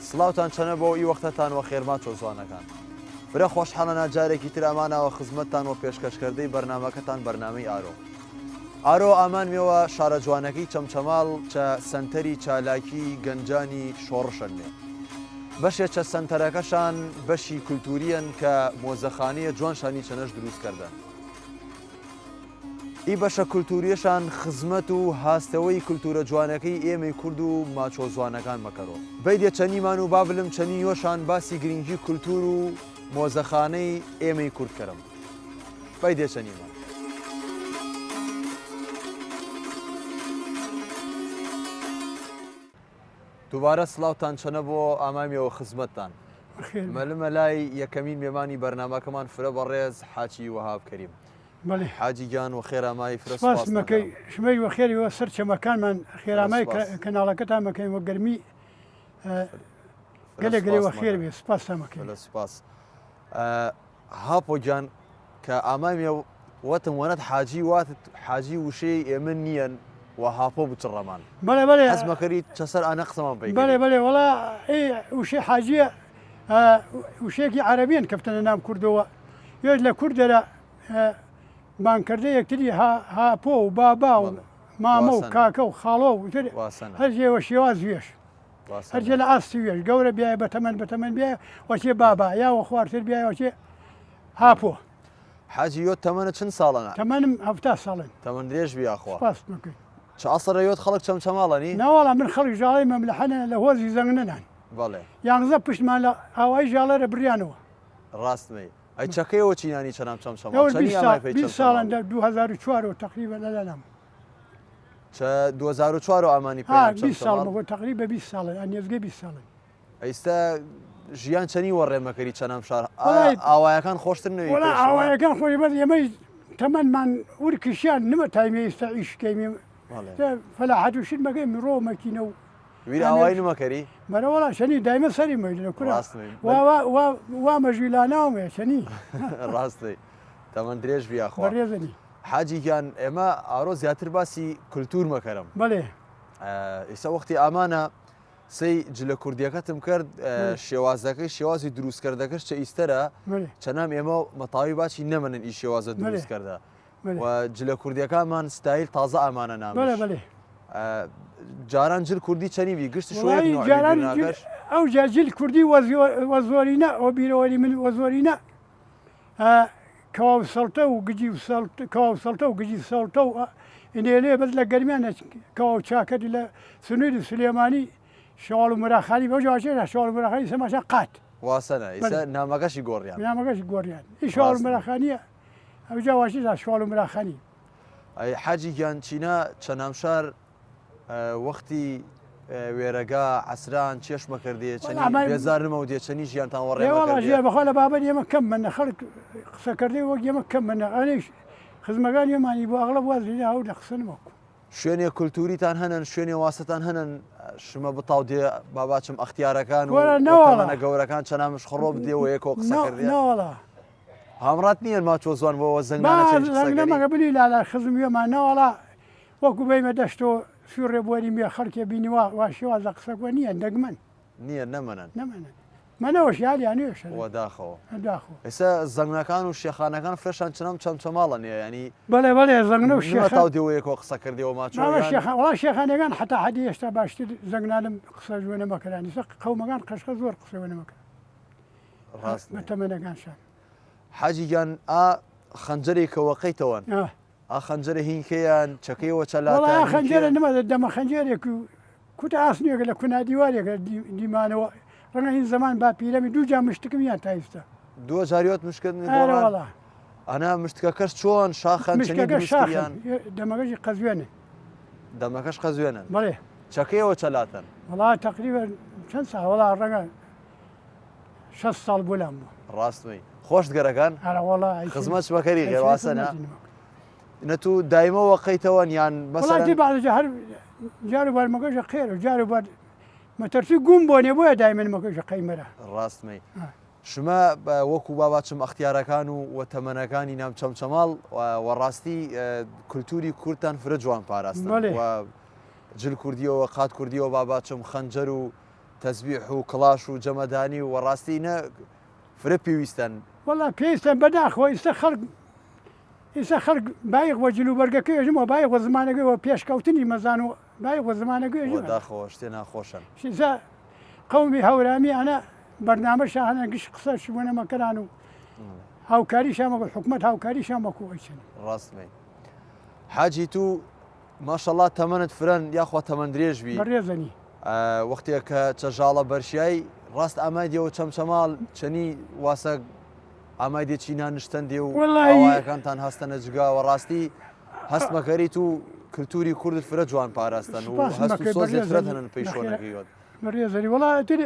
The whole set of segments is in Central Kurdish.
سڵاوتان چەنە بۆ ئی وەختەتان وە خێرما چۆزوانەکان. برە خۆشحاڵە جارێکی تر ئەمانەوە خزمەتتان و پێشکەشکردەی بەرنمەکەتان بەرنامەی ئارۆ. ئارۆ ئامان مێوە شارە جوانەکەی چەمچەماڵ چە سنتەری چالاکی گەنجانی شۆڕشەنێ. بەشێکە سنتەرەکەشان بەشی کولتوریەن کە مۆزەخانەیە جوانشانی چەنەش دروست کردن. ئی بەشە کولتوریەشان خزمەت و هاستەوەی کولتورە جوانەکەی ئێمەی کورد و ماچۆ جوانەکان مەکەڕۆ. بەیدێ چەنیمان و بابلم چەنی یۆشان باسی گرنگی کولتور و مۆزەخانەی ئێمەی کوردکەرم. بەیدێ چەنیمان. دووبارە سڵاوتان چەنە بۆ ئامامیەوە خزمەتتان. مەلمە لای یەکەمین مێمانی بەرنمەکەمان فرە بەڕێز حاجی وەهاب کەریم. حاجی گیان و خێرامای فرەسپاسمەکەی شمەی وە خێریوە سەر چەمەکانمان خێرامای کەناڵەکەتان مەکەین وە گەرمی گەلێ گرێوە خێر بێ سپاسمەکەی لە سپاس. هاپۆ گیان کە ئامامیە وەتم وەنەت حاجی واتت حاجی وشەی ئێمە نییەن و هاپۆ بچڕەمان. بەڵێ بەڵێ حەزمەکەری چەسەر ئانە قسەمان پێی. بەڵێ بەڵێ وەڵا وشەی حاجیە وشەیەکی عەرەبیان کەفتنە نام کوردەوە یۆش لە کوردەرە بانکردە یەکتری هاپۆ و بابا و مامە و کاکە و خاڵۆ و هەرجێوە شێواز وێش هەرجێ لە ئاستی وێش گەورە بیایە بەتەمەەن بێ وەچێ بابا یاوە خواردتر بیای وەچێ هاپۆ. حاجی یۆت تەمەنە چەند ساڵەنە؟ تەمەنم 70 ساڵن. تەمەن درێژ بیاخوا. سپاسمەکەی. چ ئەسەرە یۆت خەڵک چەمچەماڵەنی؟ ناوەڵام من خەڵک ژاڵی مەملەحەنە لە هۆزی زەنگنەنان. بەڵێ. یانزە پشتمان لە ئاوای ژاڵەرە بریانەوە. ڕاستمەی. ئەی چەکەیەوە چینانی چەنام چەمچەماڵ؟ 20 ساڵن 2004 تقریبا لەلانم. 2004 ئامانی پێ 20 ساڵ بۆ تقریبا 20 ساڵن ئەنێزگەی 20 ساڵن. ئەیستا ژیان چەنی وەڕێمەکەری چەنام شار ئاوایەکان خۆشتر نوێی؟ وەڵا ئاوایەکان خۆی بەس ئێمەی تەمەنمان ورکیشیان نمە تایمێ ئێستا ئیشکەی فەلاحەت و شتمەکەی مرۆمەکینە و ویر ئاوای نمەکەری؟ بەرەوەڵا شەنی دایمە سەری مەی لە کورا وا مەژویلاناومێ شەنی ڕاستی تەمەن درێژ بیاخوا. بەڕێزنی حاجی گیان ئێمە ئارۆ زیاتر باسی کولتور مەکەرم. بەڵێ ئێستا وەختی ئامانە سەی جلە کوردیەکەتم کرد شێوازەکەی شێوازی دروستکردەکەش چە ئیستەرە چەنام ئێمە مەتاوی باچی نەمەنن ئی شێوازە دروستکردە و جلە کوردیەکانمان ستایل تازە ئامانە نامێ. بەڵێ جاران جل کوردی چەنیوی گشت جاران ئەو جل کوردی وەزۆرینە ئەو بیرەوەری من وەزۆرینە کەوا سەڵتە و گجی کەوا سەڵتە و گجی سەڵتە و ئینێلێ بەس لە گەرمیانە کەوا چاکەتی لە سنووری سلێمانی شاڵ و مراخانی بەژێ شاڵ مراخانی سەماشە قات واسەنە ئێستا نامەکەشی گۆڕیان نامەکەشی گۆڕیان ئی شاڵ مراخانیە ئەو جاواشی شاڵ و مراخانی. ئەی حاجی گیان چینە چەنامشار وەختی وێرەگا عسران چێشمە کردێ چەنی بێزارمە و دێ چەنی ژیانتان وەڕێ بەخوا لە بابەت ئێمە کەم منە خەڵک قسەکردی وەک ئێمە کەم منە ئەنیش خزمەکان ئێمانی بۆ ئەغڵب وازی هەو لە قسەنمەکو. شوێنێ کولتوریتان هەنن شوێنێ واستان هەنن شمە بتاو دێ باباچم ئەختیارەکان و نەوەڵە گەورەکان چەنامش خڕۆ بدێەوە یەکۆ قسەکردیەوەڵە هەمڕات نییە ماچۆ زوان بۆەوە زەنگەمەگە بلی لا خزم وێمان نەوەڵا وەکو بەیمە دەشتەوە سوورێ بۆری مێ خەڵکێ بینیوە واشێوە لە قسەکوە نییە دەگمەن نییە نەمەنن منەوە شیالیانێش داخەوە ئێستا زەنگەکان و شێخانەکان فرەشان چنام چەمچەماڵە نیە ینی بەڵێ بەڵێ زەنگە و شێخاو دێەوەیەکەوە قسە کردەوە ماچۆڵا شێخانەکان حتا حەدی هێشتا باشتر زەنگنانم قسە جوێنە مەکەرانی قەومەکان قەشقە زۆر قسەوێنە مەکە ڕاست تەمەنەکانشان. حاجی گیان ئا خەنجەرێکەوە قەیتەوەن خەنجەرە هینکەیان چەکەیەوە چەلاتە خەنجەرە نمە دەمە خەنجەرێک و کوتە ئاسنیێکە لە کونادیوارێکە دیمانەوە ڕەنگە هین زەمان با پیرەمی دوو جا مشتکم یان تایستە دووە جاریۆت مشکردن ئەنا مشتەکەش چۆن شاخەن دەمەگەشی قەزوێنێ دەمەکەش قەزوێنن بەڵێ چەکەیەوە چەلاتەن وڵا تقریبا چەند ساوەڵا ڕەنگە 6 ساڵ بۆلام بوو ڕاستمەی خۆشت گەرەکان خزمەت بەکەری غێواسەنە نەتو دایمەوە قەیتەوەن یان بەسەڵی باجە هەر جاروبار مەگەشە خێر و جاروبار مەتەرسی گوم بۆنێ بۆیە دایمەن مەگەشە قەیمەرە ڕاستمەی شمە وەکو باباچم ئەختیارەکان و وەتەمەنەکانی نام چەمچەماڵ وەڕاستی کولتوری کورتان فرە جوان پاراستن جل کوردیەوە قات کوردیەوە باباچم خەنجەر و تەزبیح و کڵاش و جەمەدانی و وەڕاستینە فرە پێویستەن والله پێویستە بەداخەوە ئێستا خەڵک بایەق وە جلوبەرگەکەی ژمەوە بایەق وە زمانەکەیەوە پێشکەوتنی مەزان و بایەق وە زمانەکەی داخەوە شتێ ناخۆشن شیزا قەومی هەورامی ئەنە بەرنامەشە هەنە گشت قسەش بوونەمەکەران و هاوکاری شامەکە حکومت هاوکاری شامەکوچن ڕاستمێ حاجی تو ماشەڵات تەمەنت فرەن یاخوا تەمەند درێژبی بەڕێزەنی وەختێک کە چەژاڵە بەرشایی ڕاست ئامادیەوە چەمچەماڵ چەنی واسە ئامادێکی نانشتن دێ و ئەوایەکانتان هەستەنە جگاوە ڕاستی هەستمەکەریت و کللتوری کوردت فرە جوان پاراستن و هەست و سۆزت فرەت هەنن پێی شۆنەکەیوت بەڕێزەری وڵاتر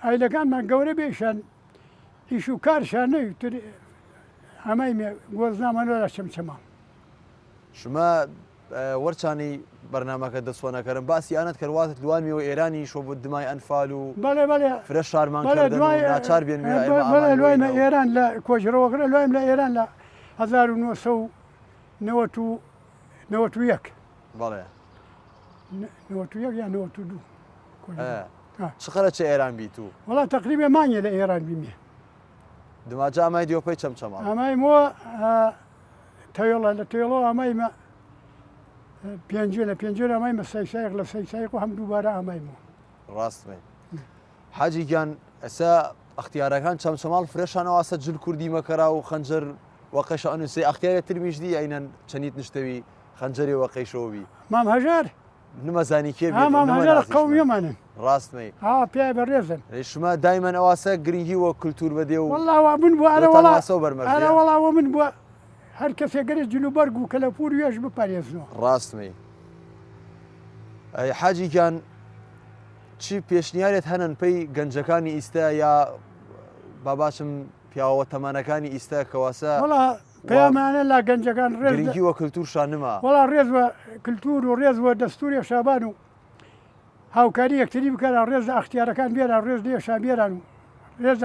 ئایلەکانمان گەورە بێشان ئیش و کارشان نەوتر ئەمای گۆزنامەنۆرە چەمچەما شما وەرچانی بەرنمەکە دەسۆنەکەرم باسی ئەنت کەواتت دوانمیەوە ئێرانی شۆ بۆ دمای ئەنفال و فرە شارمان ناچار بێن لایمە ئێران لە کۆژرەوەکرە لایم لە ئێران لە 1991 بەڵێ یا 92 چقەرە چه ئێران بیت و وڵا تقریبا مانیە لە ئێران بیمێ دماجە ئەمای دیۆپەی چەمچەما ئەمایمەوە تەوێڵە لە تێڵەوە ئەمایمە پێنجێ لە پێنجێ ئەمایمە سەیسایق لە سەیسایق و هەم دووبارە ئەمایمەوە ڕاستمێ حاجی گیان ئەسا ئەختیارەکان چەمچەماڵ فرێشانەواسە جل کوردی مەکەرا و خەنجەر وەقەش ئەنووسی ئەختیارە ترمیشدی ئەینەن چەنیت نیشتەوی خەنجەری وەقەیشەوەبی مام هەژار نمەزانی کێ مامەژار قەومیەمانن ڕاستمەی پێ بەڕێزن شما دایمەن ئەواسە گرنگی وە کللتور بەدێ و وڵاوە من بوو ئەرە وڵاوە من بووە هەر کەسێک گەرە جلوبەرگ و کەلەپور وێش بپارێزنەوە ڕاستمەی حاجیکان چی پێشنیارێت هەنن پێی گەنجەکانی ئیستا یا باباچم پیاوە تەمانەکانی ئیستا کەواسە پەیامانە لا گەنجەکان ڕێزگی وە کللتورشان نما وڵا ڕێز بە کللتور و ڕێز بە دەستوری شابان و هاوکاری یەکتری بکەرە ڕێز ئەختیارەکان بێران ڕێز لێشان بێران و ڕێز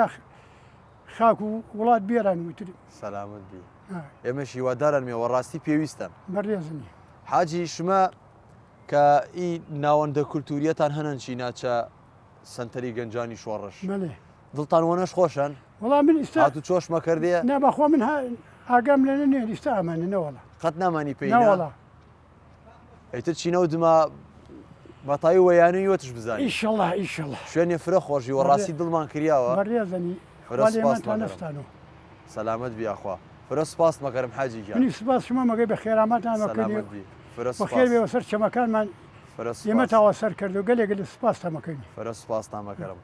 خاک و وڵات بێران وتری سەلامت بی ئێمە شیوادارن مێوە ڕاستی پێویستن بەڕێزنی حاجی شمە کە ئی ناوەندە کولتوریەتان هەنن چی ناچە سنتەری گەنجانی شۆڕش دڵتان وەنەش خۆشن وڵا من ئیستا و چۆش مەکردێ نابخوا من ئاگام لە نێ ئیستا ئەمانەوەڵە قەت نامانی پێی ناوەڵا ئەیتر چینە و دما بەتایی وەیانەی وەتش بزانانی ئیشەڵڵا ئیشەڵڵا شوێنێ فرە خۆشی وە ڕاستی دڵمان کردیاوە بەڕێزنی نەستانەوە سەلامت بیاخوا فرە سپاس مەکەرم حاجی منی سپاس شما مەگەی بە خێرامەتان مەکردی بەخێر بێ سەر چەمەکانمان ئێمە تاوا سەر کرد و گەلێک لە سپاس تامەکەنی فرە سپاس تامەکەرم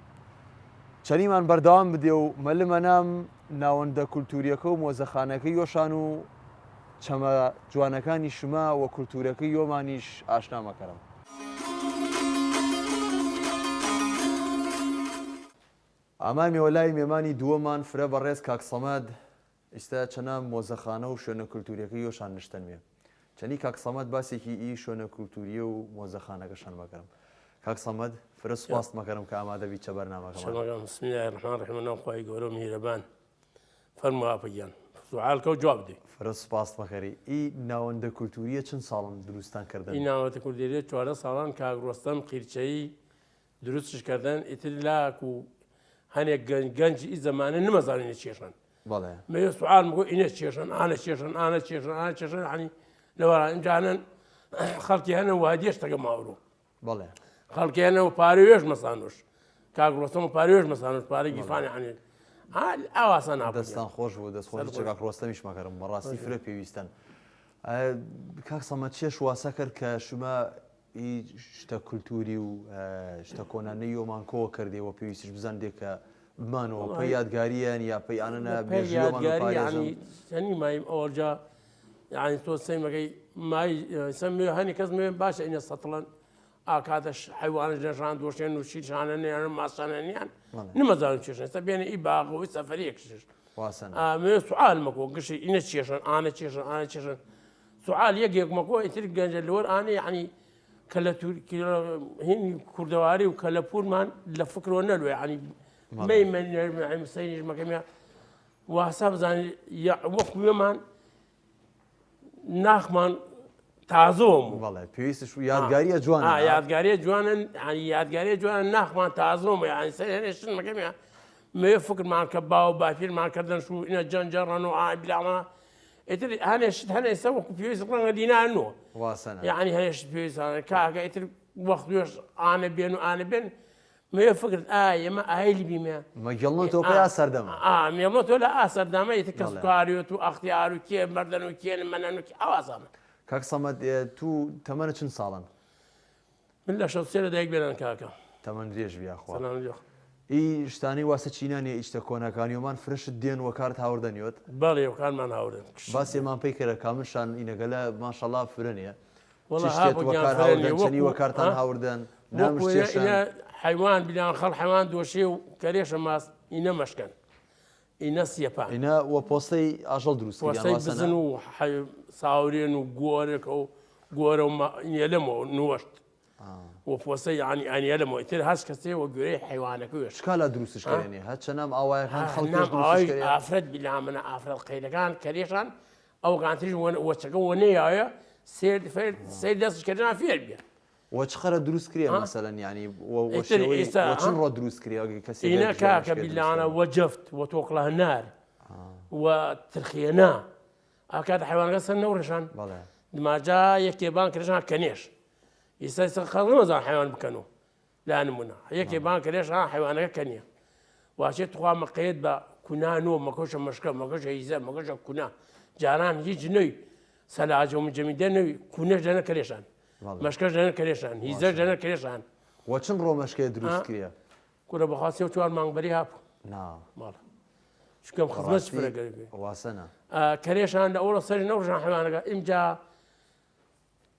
چەنیمان بەردەوام بدێ و مەلمە نام ناوەندە کولتوریەکە و مۆزەخانەکەی یۆشان و چەمە جوانەکانی شما و کولتورەکەی یۆمانیش ئاشنا مەکەرم ئامان میوەلای مێمانی دووەمان فرە بەڕێز کاک سەمەد ئێستا چەنە مۆزەخانە و شوێنە کولتوریەکەی یۆشان نیشتەنوێ چەنی کاک سەمەد باسێکی ئی شوێنە کولتوریە و مۆزەخانەکەشان مەکەرم کاک سەمەد فرە سوپاس مەکەرم کە ئامادەبی چە بەرنامەکەمان بسم الله الرحمن الرحیم ناوخوای گەورە و میهرەبان فەرمووا ئاپەگیان سوال کە و جواب دێ فرە سوپاس مەکەری ئی ناوەندە کولتوریە چەند ساڵم دروستان کردن ئی ناوەندە کولتوریە 4 ساڵان کاک ڕۆستەم قیرچەیی دروستش کردن ئیتر لاک و هەنێک گەنج ئی زەمانە نمەزانینە چێشن بەڵێ مێ سوال بگۆ ئینە چێشن ئانە چێشن ئانە چێشن ئانە چێشن عنی لەوەرا ئینجانن خەڵکی هەنە وادیێش تەگە ماوڕۆ بەڵێ خەڵکی هەنەوە پارەوێش مەسانۆش کاک ڕۆستەم و پارەوێش مەسانۆش پارەی گیفانی عنێ ئاواسە دەستان خۆش بوو دەستخۆش کاک ڕۆستەمیش مەکەرم بەڕاستی فرە پێویستن کاک سەمەد چێش واسە کرد کە شما شتە کولتوری و شتە کۆنانەی یۆمان کۆوە کردێەوە پێویستیش بزان دێ کە بمانەوە پێی یادگاریان یا پێی ئاەنە بێژیانی مایم ئەوەجا یعنی تۆ سەیمەکەی مای سەمێ هەنی کەس مێ باشە ئینە سەتڵەن ئاکاتەش حیوانش نەژان دۆشێن و شیشانە نێنن ماسانەنیان نمەزانن چێشن ئێستا بێنە ئی باغەوەی سەفەرێکشش مێ سوال مەکۆ گشتی ئینە چێشن ئانە چێشن ئانە چێشن سوال یەکێک مەکۆ ئیتر گەنجە لەوەر ئانێ یعنی کە لە هین کوردەواری و کە لە پورمان لە فکرۆ نەلوێ عنی مەسەینیش مەکەمیە واسا بزانانی وەکوێمان ناخمان تازۆم بەڵێ پێویستش و یادگاریە جوانە یادگاریە جوانن یادگاریە جوانە ناخمان تازۆم یانی سەرێشتن مەکەم مێ فکرمان کە باو باپیرمان کردن شو ئینە جەنجەڕەن و ئابیلاما ئیتر هەنێشت هەنێسە وەکو پێویست ڕەنگە دینانەوە واسەنە یعنی هەنێشت پێویستانە کاکە ئیتر وەخت دوێش ئانە بێن و ئانە بێن مێ فکرت ئێمە ئایلی بیمە مەگەڵنەوە پێیا سەردەمە مێڵۆ تۆ لە ئاسەردامە ئیتر کەس کاریوت و ئەختیار و کێ مەردەن و کێن منەن و ئەوازانە کاک سەمەد تو تەمەنە چەند ساڵن من لە شەو سێ لە دایک بێنن کاکە تەمەن درێژ بیاخوا سەلام ئی شتانی واسە چینانیە ئیشتە کۆنەکانیۆمان فرشت دێن وە کارت هاوردەنیوت بەڵێ وەکانمان هاورن باسێمان پێی کردە کامشان ئینەگەلە ماشەڵا فرنیە وەڵی وە کارتان هاوردن نامشتێشان حیوان بیان خەڵ حیوان دۆشێ و کەرێشە ماس ئینە مەشکەن ئینە سیەپان ئینە وە پۆستەی ئاژەڵ دروست بزن و ساورێن و گۆرێکە و گۆرە و لەمەوە نوەشت و پۆسە ینی ئەنیە لەمەوە تر هەست کەسێ وە گوێرەی حیوانەکەوێش شکالە دروستشکردێنێ هەچ چەنام ئاوایەکان خەڵکی ئافرەت بیلا منە ئافرەت قەیدەکان کەرێشان ئەو گانتریش وەچەکە وەنەیە سێ دەستشکردنا فێر بێ وەچخەرە دروست کرێ مەسەلەن ینی چەند ڕۆ دروست کرێ کەسی ئینە کاکە بیلانە وە جەفت وە تۆقڵە هەنار وە ترخیەنا ئاکات حیوانەکە سەر نەوڕێشان دماجا یەکێبان کرێژان کەنێش ئیستا خەڵک نەمەزان حیوان بکەنەوە لا نمونە یەکێبان کرێش حیوانەکە کەنیە واشێت تخوا مەقەیت بە کونانەوە مەکۆشە مەشکە مەکۆشە هیزە مەکۆشە کونا جاران هیچ نوێی سەلاجە و مجەمیدە نەوی کوونەش دەنە کەرێشان مەشکەش دەنە کەرێشان هیزەش دەنە کەرێشان وە چەند ڕۆ مەشکەیە دروست کرێ کورە بەخواستی و چوار مانگبەری هاپوو ماڵە چکەم خزمەت فرەگەری واسەنە کەرێشان لە ئەوڵە سەری نەوڕژان حیوانەکە ئینجا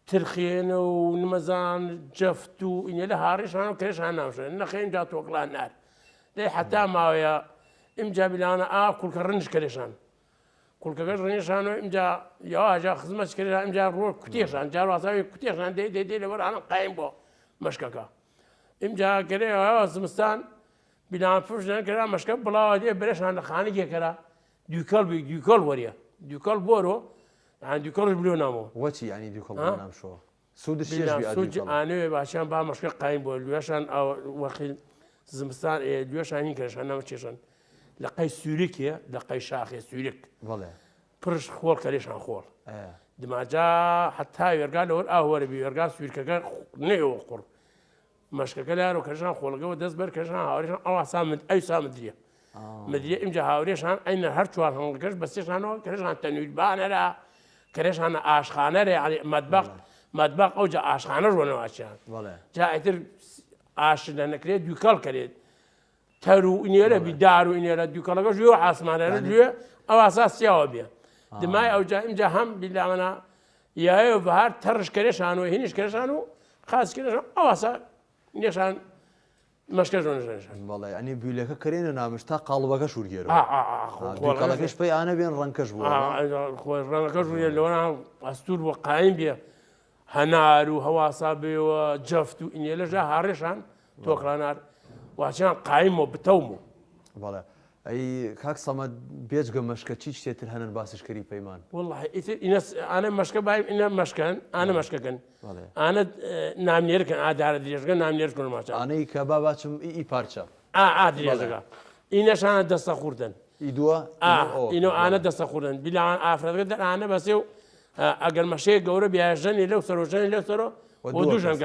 ترخێنە و نمەزان جەفت و ئینە لە هاڕێشان و کەرێشان ناوشێن نەخێن جا تۆقلان نار لێ حتا ماوەیە ئیمجا بیلانە کولکە ڕنج کەرێشان کولکەکەش ڕێنشان و ئیمجا یاواجا خزمەت کردێشان ئیمجا ڕۆ کوتێشان جار واساوی کوتێشان دێ لەوەرانە قایم بۆ مەشکەکە ئیمجا گەرێ زمستان بیلان پوش نەکرا مەشکە بڵاوە دێ برێشان لە خانێکێکەرە دووکەڵ بی دووکەڵ وەریە دووکەڵ بۆرۆ دووکەڵش بلو نامەوە وەچی ینی دووکەڵ نامشەوە سوود ئانوێ باشیان با مەشکە قایم بۆ دوێشان وەخی زمستان دوێشانی کەشان ناوە چێشان لە قەی سوورێکە لە قەی شاخێ سوورێک پرش خۆڵ کەرێشان خۆڵ دماجا حتا وێرگا لەوەر ئاوەرەبی وێرگا سوورکەکە نەوە قوڕ مەشکەکە لارۆ کەژان خۆڵگەوە دەست بەر کەژان هاوڕێشان ئەو ئەی سامدریە مدریە ئیمجا هاوڕێشان ئەینە هەر چوار هەڵگەش بەسێشانەوە کەژان تەنویدبانەرە کەرێشانە ئاشخانەرە مەدباق ئەوجا ئاشخانە ڕۆنەوەچیان جا ئیتر ئاش لە نەکرێت دووکەڵ کەرێت تەر و ئینێرە بیدار و ئینێرە دووکەڵەکەش یۆ ئاسمانەرە دوێ ئەو ئاساسیاوە بێ دمای ئەوجا ئیمجا هەم بیلامەنا یایە بەهار تەڕش کەرێشان و هینیش کەرێشان و خاس کەرێشان ئەو ئاسا نێشان مەشکە ژۆنشان بەڵێ ئەنی بیلەکە کەرێنە نامش تا قاڵبەکە شوورگێرەوە دووکەڵەکەش پێی ئانە بێن ڕەنکەش بووە خۆی ڕەنەکەش ژوورێ لەوەنا ئەستور بۆ قایم بێ هەنار و هەواسا بێەوە جەفت و ئینێ لەژە هاڕێشان تۆکڕانار واچیان قایمەوە بتەومە بەڵێ ئەی کاک سەمەد بێجگە مەشکە چی شتێتر هەنن باسشکەری پەیمان والله ئانە مەشکە بایم ئینە مەشکەن ئانە مەشکەکەن ئانە نامنێرکەن ئادارە درێژگە نامنێرکن ماچ ئانەی کە با باچم ئی پارچە درێژەکە ئینەشانە دەستە خوردن ئیدووە ئینۆ ئانە دەستە خوردن بیلان ئافرەتەکە دەرانە بەسێ و ئەگەر مەشەیە گەورە بیاژەنی لەو سەرۆژەنی لەو سەرۆ بۆ دووشم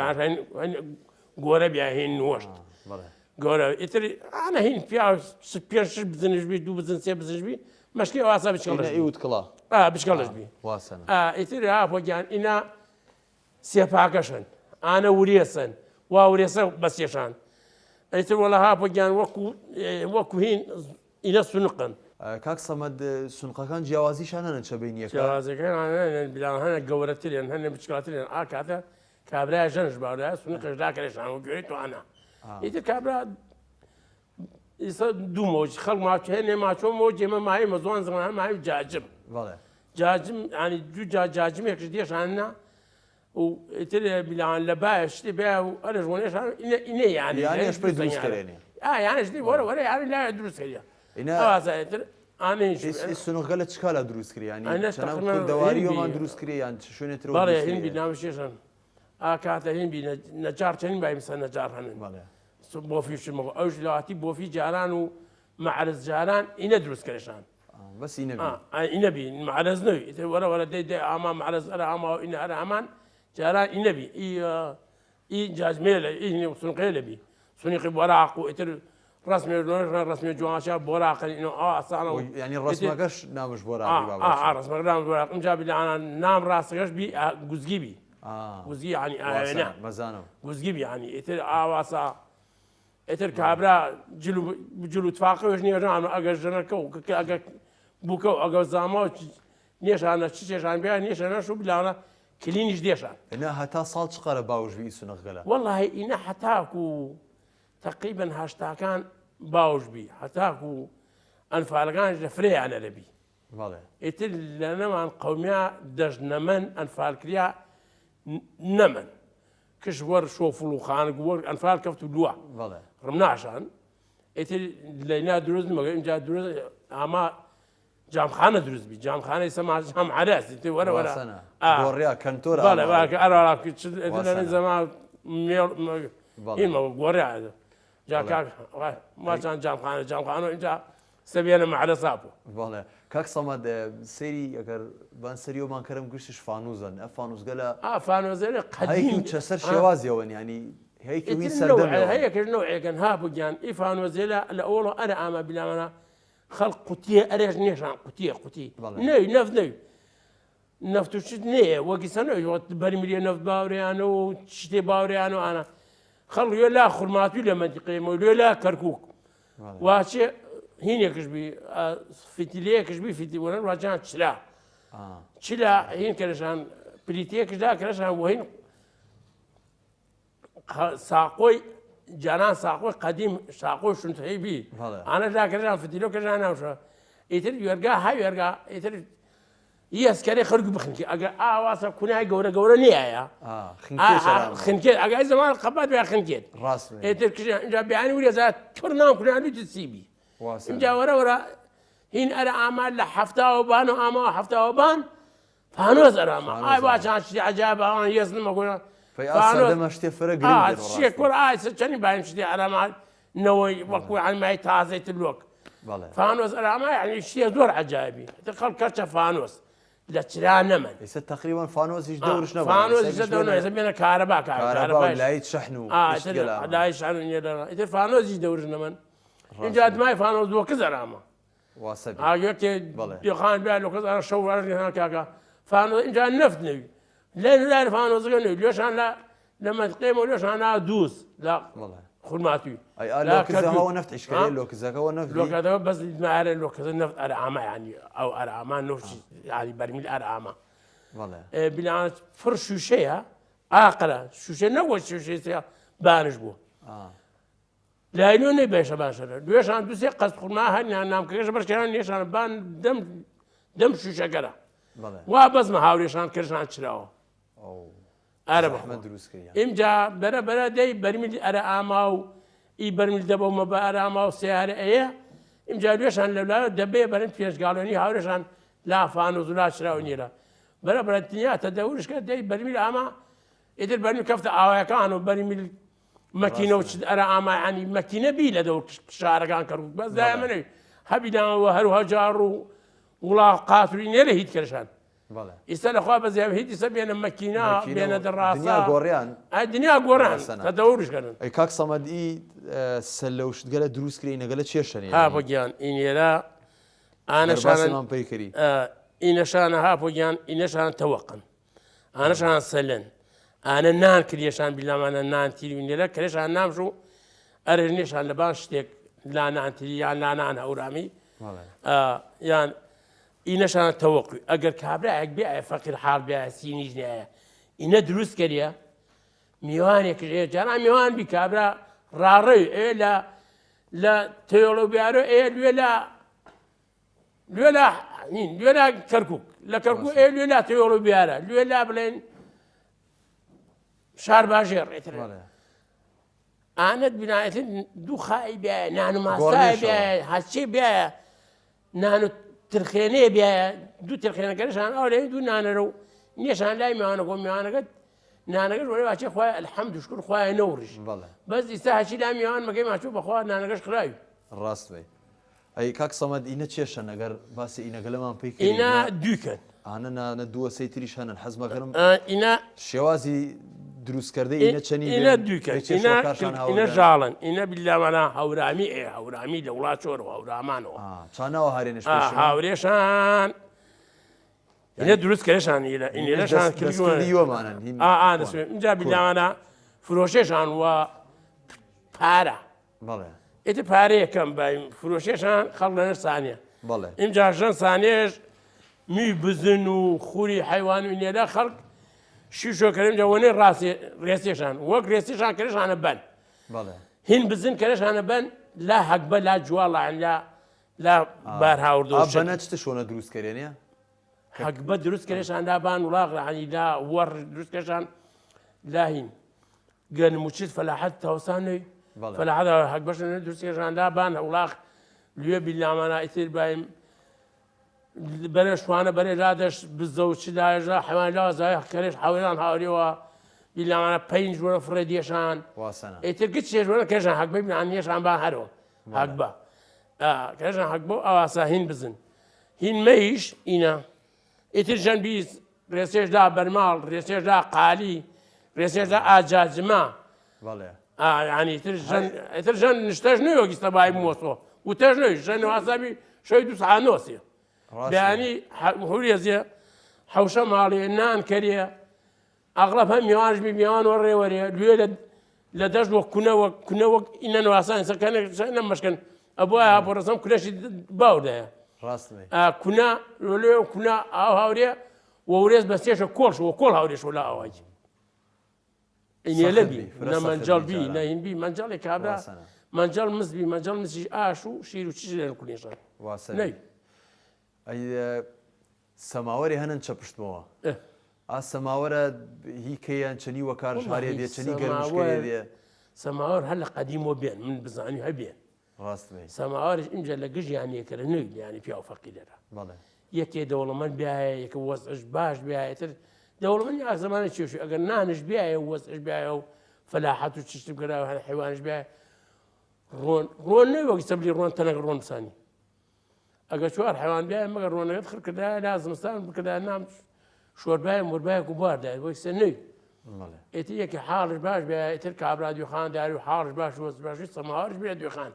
گۆرە بیاهین نوەشت گۆرە ئیتر ئانە هین پێش بزنشبی دوو بزن سێ بزنشبی مەشکی ئەواسا بچکەڵە بچکەڵش بی ئیتر ئاپۆگیان ئینا سێپاکەشن ئانە ورێسن وا ورێسە بەسێشان ئیتر وەڵە هاپۆگیان وەکو هین ئینە سونقن کاک سەمەد سونقەکان جیاوازیشانەنە چە بینیەکە جیاوازەکان بیلان هەنە گەورەترێن هەنە بچکاترێن کاتە کابرای ژەنش باودا سونقش داکەرێشان و گوێی توانە ئیتر کابرا دوو مۆج خەڵک ماچ هێنێ ماچۆمەوە جێمە مای مەزوان زغان مای جاجم جاجم ینی دوو جاجمێکش دێشاننا و ئیتر بیلان لە باە شتی بێ و ئەرەژوانێشان ئینە یانیش دروستکردێنێ یانشتی وەرە وەرە یانی لای دروستکردە ئەوازایتر سنوغەلە چکالە دروستکری ینی تقریبا دەواری هندی. ئەومان دروستکری یان شوێنێتەوە بەڵێ هینبی ناوشێشن ئاکاتە هینبی نەجار چەندین بایمسە نەجار هەنن بۆ فیشمەوە ئەوش لەواتی بۆفی جاران و مەعرز جاران ئینە دروستکەشان بەس ئینەبی معرز نەوی وەرە وەرە دەی ئاما معرز ئەرە ئاما و ئینە ئەرە ئەمان جاران ئینەبی ئی جاجمێلە ئینی سنقێ لەبی سنیقی بۆراق و ئیتر ڕسمێ جوانشا بۆراقن ئاسانەوە ینی ڕسمەکەش نامش ڕسمەکە بۆراق ئەمجا بیلانە نام ڕاستەکەش بی گوزگی بی گوزگی ینی ئاوێنە مەزانم گوزگی بی ینی ئیتر ئاواسا ئیتر کابرا جلو تفاقەوەش نیێژان ئەگەر ژەنەکە و ئەگە بووکە و ئەگە زاما و نێشانە چ چێشان بیا نێشەنەش و بلانە کلینیش دێشان ئەنا هەتا ساڵ چقەرە باوژوی سنەغەلە والله ئینە حتاکو و تقریبا هەشتاکان باوش بی هەتاکو و ئەنفالەکانش لە فرەیانە لەبی ئیتر لە نەمان قەومیا دەژنەمەن ئەنفالکریا نەمن کش وەر شۆفڵ و خانگ وەر ئەنفال کەفت و دووە ڕم ناشان ئیتر لەینا دروست مەگە اینجا دروست ئاما جامخانە دروست بی جامخانەی سەما جام عەرەسی تێ وەرە وەرە گۆڕیا کەنتۆرە ئەرە زەما ئینمەوە گۆڕیا جا کاک ماچان جامخانە اینجا سەبیێنە مەعرە ساپۆ بەڵێ کاک سەمەد سەیری ئەگەر بان سەریۆمان کەرم گشتش فانوزن ئە فانوزگەلە فانۆزەرە قەدیم چەسەر شێوازیەوەن ینی هەیەکردن نوعێکن هابووگیان ئی فانۆزێلە لە ئەوڵ ئەرە ئامە بلامەە خەڵق قوتیە ئەرێژ نێشان قوتی نەوی نەفت نەوی نەفت و چت نەیە وەکی سەنەوەی بەرمیلیە نەفت باوریانە و شتێ باوریانە و ئانا خەڵ لێ لا خوڵماتوی لە مەنتیقەیەمە لێ لا کەرکووک واچێ هینێکش بی فتیلەیەکش بی فیتی وەرن واجان چلا هین کەرەشان پلیتەیەکشدا کەرەشان وهین ساقۆی جانان ساقۆی قەدیم ساقۆی شونتەی بی ئانە داکەرەشان فتیلۆ کەژان ناوشە ئیتر وێرگا های وێرگا ئیتر ئەسکەری خەرگ بخنکی ئەگە ئاواسە کونای گەورە نیایە خنکێت ئەگای زمان قەبات بیا خنکێت ئیتر اینجا بیانی وریێزا تۆر نام کونانوی سیبی اینجا وەرە هین ئەرە ئامان لە هەفتاوەبان و ئاما هەفتاوەبان فانۆز ئەرامە ئای واچان شتی عەجایب ئەوان هێزنمە گوێ شێکوەر ئایسە چەندی بایم شتی ئەرامانەوەی وەکو عەلمای تازەی تلۆک فانۆز ئەرامە یعنی شتێ زۆر عەجایبی خەڵک کەرچە فانۆز لە چرا نەمەن ئێستا تقریبان فانۆزیش دەورش نەبوو فانۆزیش دەورش بێنە کارەبا لای شەحن و لای شەحن ئیتر فانۆزیش دەورش نەمەن اینجا دمای فانۆز دۆکە زەرامە ئاگەکێ دیخان بیا لۆکەز ئەرە شەو وەرگێنان کاکە فانۆز اینجا نەفت نەوی لای فانۆزەکە نەوی لێشان لە مەنتیقەیەمە لێشان دووس لە خولماتوی لۆکەدەوە بەس مارە لۆکەزە نەفت ئەرە ئاما ینی ئەو ئەرە ئامان نۆشی ینی بەرمیل ئەرە ئاما بلانە فڕ شوشەیە ئاقرە شوشە نەوە شوشەیە بانش بوو لایلۆ نەی بێشە باشەرە دوێشان دووسێ قەست خوڵما هەنیان نامکەکەش بەرکێنان نێشان بان دەم شوشەکەرە وا بەزمە هاوڕێشان کردشان چراوە ئەرە بەحمە دروستکردیان ئیمجا بەرە دەی بەرمیل ئەرە ئاما و ئی بەرمیل دەبەومە بە ئەرە ئاما و سیارە ئەیە ئیمجا دوێشان لەولایە دەبێ بەرن پێشگاڵۆنی هاوڕێشان لا فانۆز و لا چراو نیرە بەرە دنیا تەدەورشکە دەی بەرمیل ئاما ئیتر بەرمیل کەفتە ئاوایەکان و بەرمیل مەکینە و ئەرە ئاما ینی مەکینە بی لە دەور شارەکان کەڕ بەس دای منەوی هەبیداوە هەروها جار و وڵاو قاتوری نێرە هیچ کەرشان ئێستا لەخوا بەزیاب هیچی سە بێنە مەکینە بێنە دەڕاستە گۆڕیان دنیا گۆڕان تەدەورشکردن ئەی کاک سەمەدی سەر لە شتگەلە دروستکردی نەگەلە چێشەنێ هاپۆگیان ئینێرە ئانەشانمان پێیکردی ئینەشانە هاپۆگیان ئینەشان تەوەقن ئانەشان سەلەن ئانە نان کریێشان بیلامانە نانتیری وینێرە کەرێشان نامش و ئەرێژنێشان لە باش شتێک لا نانتیری یان لانان ئەورامی یان ئینەشان تەوەقی ئەگەر کابراایەک بێ فەقیر حاڵ بێ سینیش نیایە ئینە دروست کردە میوانێکش جاران میوان بی کابرا ڕاڕێ ئێ لە تێڵۆبیارۆ ئێ لێلا کەرکک لە کەرکک ئێ لێلا تێڵۆبیارە لێلا بڵێن شار باژێر ڕێتر ئانەت بینایەتن دوو خای بێ نانماسای بێ هەچی بێ نانو ترخێنێ بێ دوو ترخێنەکەشان ئەو لێ دوو نانەرە و نیێشان لای میوانەکۆ میوانەکەت نانەکەش وەێ واچێ خخوای ئەلحەمد شکر خوایە نەوڕژ بەس ئیستا هەچی لا میوان مەگەی ماچوو بەخوا نانەکەش خراوی ڕاست بێ ئەی کاک سەمەد ئینە چێشن ئەگەر باسی ئینەگە لەمان پێی ئینا دووکەن ئانە نانە دووە سەی تریش هەنن حەزمەگەرم ئینا شێوازی دروستکردەی ئینە چەنی ئینە دووکەن ئینە ژاڵن ئینە بیلامانە هەورامی هەورامی لە وڵات چۆرە هەورامانەوە چاناوە هارێنش هاورێشان ئینە دروستکەشان ئینێشان کردیوەمانن اینجا بیلامانە فرۆشێشان وە پارە بەڵێ ئێتە پارەیەکەم بە فرۆشێشان خەڵ لەنەر سانیە اینجا ژەن سانێش می بزن و خوری حیوان و نێدا خەڵک شیشۆکەرم جاوەنەی ڕێسێشان وەک ڕێسیشان کەرشانە بن هین بزن کەرشانە بن لا هەکبە لا جوواڵان لا بار هاوردۆ بەنە چتە شۆنە دروستکەرێنە هەکبە دروست کەرشان دابان وڵاق ڕعنیدا وەڕ دروستکەشان لا هین گەنموچیت فەلاحەت تاوسانەی فەلاحەت هەکبەشن دروستکەشان دابان وڵاق لێ بیلامانە ئیتر بایم بەرە شوانە بەرێ رادەش بزە و چداژە حیوان لاوازای کەرێش حاوێنان هاوریەوە بیلامانە پێنج وەرە فڕێ دێشان ئیتر گچ چێژوەرە کێژان هەکبە بینانیێشان با هەرەوە هەکبە کێژان هەکبە ئەواسا هین بزن هین مەیش ئینە ئیتر ژەن بیست ڕێسێشدا بەرماڵ ڕێسێشدا قالی ڕێسێشدا ئاجاجما ینی ئیتر ژەن نیشتەش نوێگیستە بای مۆسۆ وتەش نوێ ژەن واسابی شەوی دو سعانۆسیە بەیانی هورێزیە حوشە ماڵێ نان کەریە ئەغڵب هەم میوانش بی میوان وەڕێوەرێ لێ لە دەست وە کونەوە ئینە نواسان سەکەنە مەشکن ئەبووە پۆڕسەم کونەشی باودایە کونا لێ کونا ئاو هاورێ وەورێز بەستێشە کۆڵش وە کۆڵ هاورێش ولا ئاوای ئینێ لەبی نە مەنجەڵ بی نەهینبی مەنجەڵێک کابرا مەنجەڵ مزبی مەنجەڵ مزی ئاش و شیر و چیز لێن کونێشان نەی سەماوەری هەنن چەپشتمەوە سەماوەرە هی کەیان چەنی وەکارش هاارێ دێ چەنی گەرمشکێ دێ سەماوەر هەر لە قەدیمەوە بێن من بزانی هەبێن سەماوەرش ئینجا لە گژیانیەکەرە نوێ یانی پیا و فەقی لەرە یەکێ دەوڵەمەند بیایە یەکە وەزش باش بیایەتر دەوڵەمەندی ئازمانە چێشی ئەگەر نانش بیایە و وەزش بیایە و فەلاحەت و چشت بگەراوە هەر حیوانش بیایە ڕۆن نەوە وەکی سەبلی ڕۆن تەنەک ڕۆن بسانی ئەگەر چوار حیوان بیایە مەگەر ڕۆنەکەت خڕکردایە لازمستان بکردای نام شۆربایە موربایەک و بواردای بۆی سەنەی ئێتی یەکی حاڵش باش بیایە ئیتر کابرا دوێخانداری و حاڵش باش وەز باشی سەماوەرش بێ دوێخان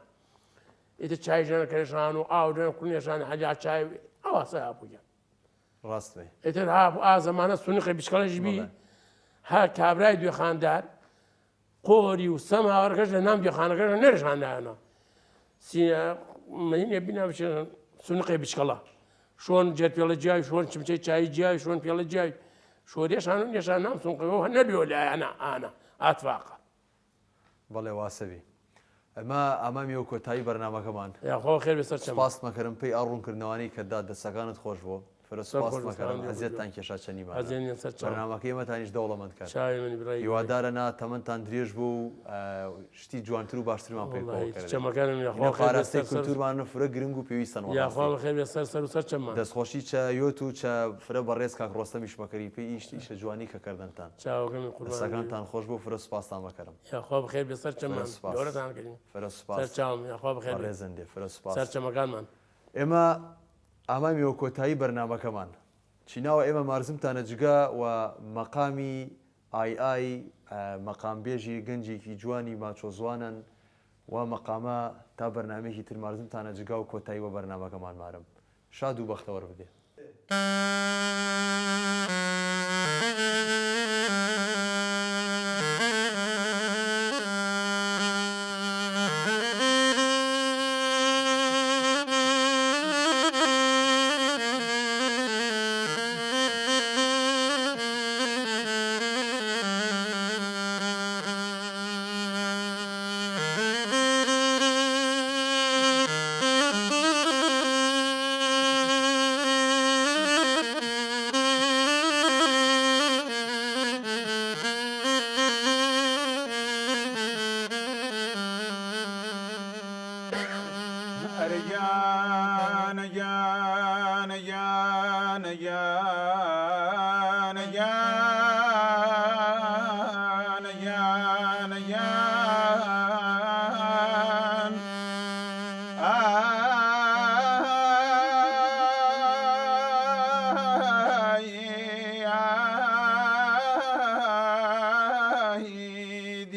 ئیتر چای ژەنەکەشان و ئاو ژەن کونێشان حەجا چای ئەواسە هاپوویە ڕاست بێ ئیتر ئازەمانە سونقی بچکەڵەش بی هەر کابرای دوێخاندار قۆری و سەماوەرەکەش لە نام دوێخانەکەش نەرشاندایەنە مەینێ بینا بچێن سونقی بچکەڵە شۆن جێت پێڵە جیای شۆن چمچەی چای جیای شۆن پێڵە جیای شۆدێشان و نێشان نام سونقەوە نەبیۆ لایەنە ئانە ئاتفاقە بەڵێ واسەبی ئەمە ئەمامیەوە کۆتایی بەرنامەکەمان یاخۆ خێر بەسەر سپاس مەکەرم پێی ئەڕوونکردنەوەی کەدا دەستەکانت خۆش بۆ فرسپاس مەکەرم هەزیێتتان کێشا چەنی بەرنامەکەی ئەمەتانیش دەوڵەمەند کات هیوادارەنا تەمەندتان درێژ بوو و شتی جوانتر و باشترمان پێ پاراستەی کولتورمانە فرە گرنگ و پێویستن دەستخۆشی چە یۆت و چە فرە بەڕێز کاک ڕۆستەمیش مەکەری پێی ئیشە جوانی کە کردنتان دەستەکانتان خۆش بۆ فرە سپاسان مەکەرم یاخوا بخێر بێسەر چەمان ڕێزەندێ فرە سپاس چەمەکانمان ئێمە ئامامیەوە کۆتایی بەرنامەکەمان چیناوە ئێمە مارزمتانە جگا و مەقامی ئای مەقامبێژی گەنجێکی جوانی ماچۆزوانن و مەقامە تا بەرنمێکی تر مارزمتانە جگا و کۆتایی بە بەرنامەکەمان مارم شاد و بەختەوەر بدێ.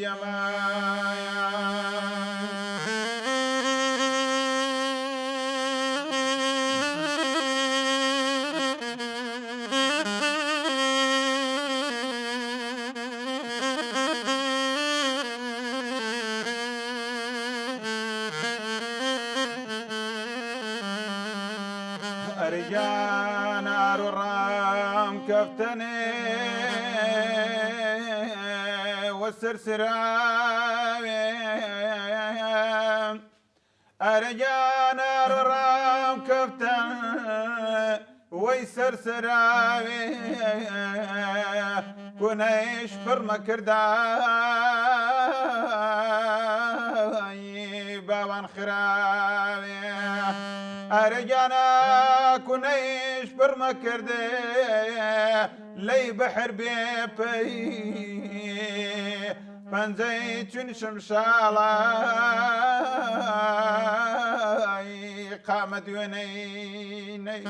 ديمايا أرجانا الرام كفتني والسرسراوي أرجانا الرام كفتن ويسرسراوي كنيش فرما كرداي باوان خراوي أرجانا كنيش برما كردي لي بحر بيبي فانزي چون شمشالاي قامت ونيني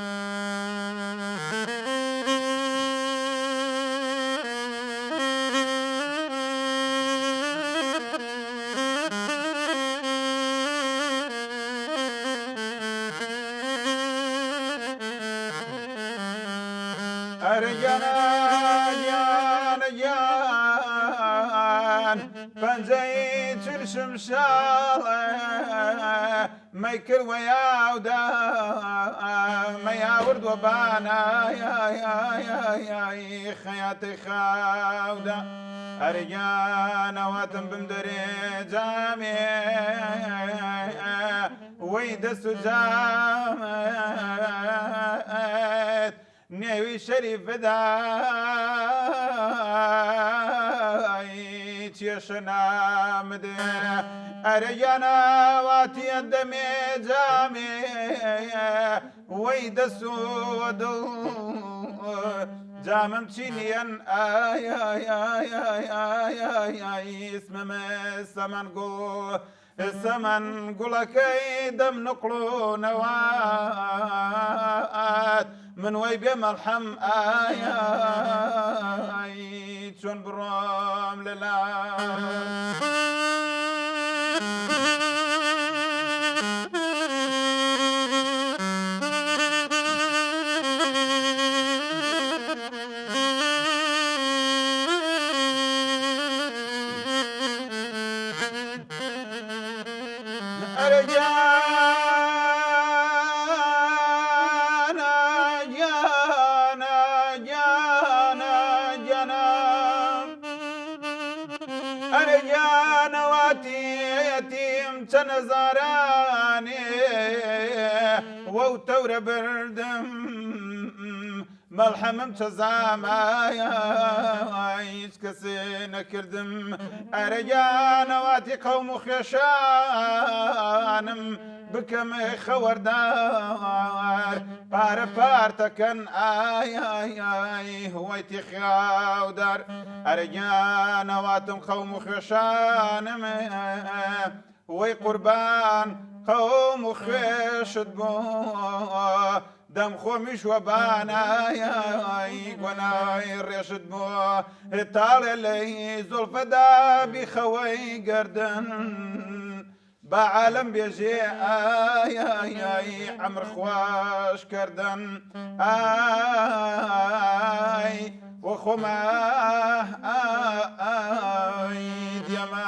أرجانا جان فانزيت الشمشالة ما يكل وياودا ما ياورد وبانا يا خياتي خاودا أرجانا واتم بمدري جامي ويدس جامت نيوي شريف داي تيشنا مدي أرجانا واتي الدمي جامي ويدسو دل جامم تشينيان آي اسم السمن قول السمن قولك دم نقلو نوات من ويبي ملحم آي شون برام لله أرجانا واتي يتيم تنزاراني وتور بردم ملحمم تزاما يايش كسينا كردم أرجانا واتي قوم خيشانم بكم خوردار بارتكن آي هويتي خاودار أرجانا واتم قوم خيشانم وي قربان قوم خيشد بو دم خومش وبانا ياي قناي رشد بو طال لي زلف دا بخوي قردن بعالم بيجي آي عمر خواش كردن آي وخما آي ديما